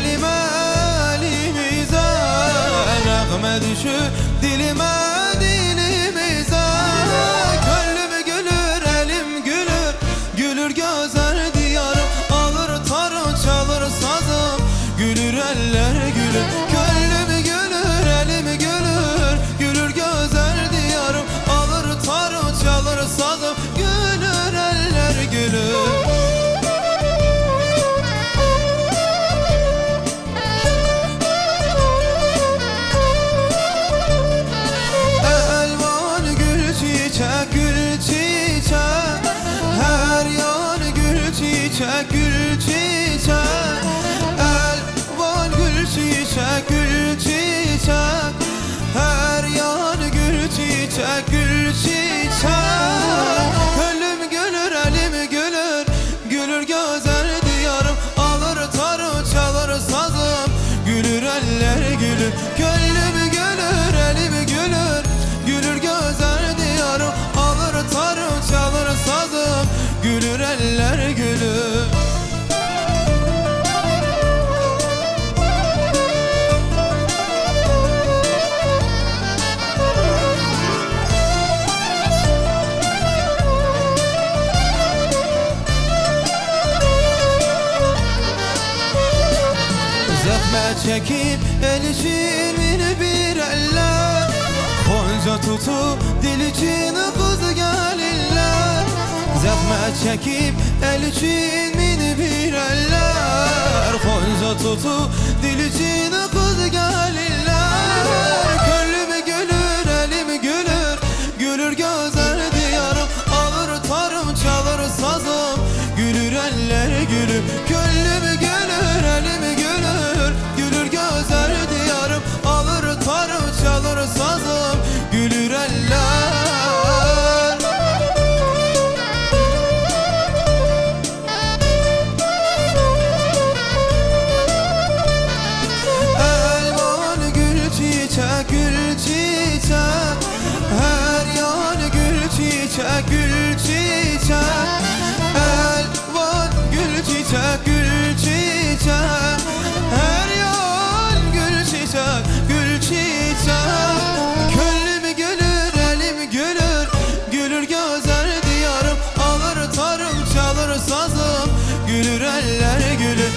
elime elimize, nağme düşür dilime dilimize. Gönlüm gülür, elim gülür, gülür gözler diyarım. Alır tarım çalır sazım, gülür eller gülür. Gönlüm gülür, elim gülür, gülür gözler diyarım. Alır tarım çalır sazım, gülür eller gülür. Gül çiçek, elvan gül çiçek, gül çiçek. Her yan gül çiçek, gül çiçek. Gönlüm gülür, elim gülür, gülür gözler diyarım. Alır tarım çalır sazım, gülür eller gülür. Gönlüm gülür, elim gülür, gülür gözler diyarım. Alır tarım çalır sazım, gülür eller gülür. Zahmet çekip el için bir eller, Gonca tutup dil için kız gelirler. Zahmet çekip el için bir eller, Gonca tutup dil için kız gelirler. Gönlüm gülür, elim gülür, gülür gözler diyarım. Alır tarım çalır sazım, gülür eller gülür. Gönlüm gülür, elim gülür, gülür gözler diyarım. Alır tarım çalır sazım, gülür eller. Elvan gül çiçek, gül çiçek. Her yan gül çiçek, gül çiçek. Elvan gül çiçek, gül çiçek. Her yan gül çiçek, gül çiçek. Gönlüm gülür, elim gülür, gülür gözler diyarım. Alır tarım çalır sazım, gülür eller gülür.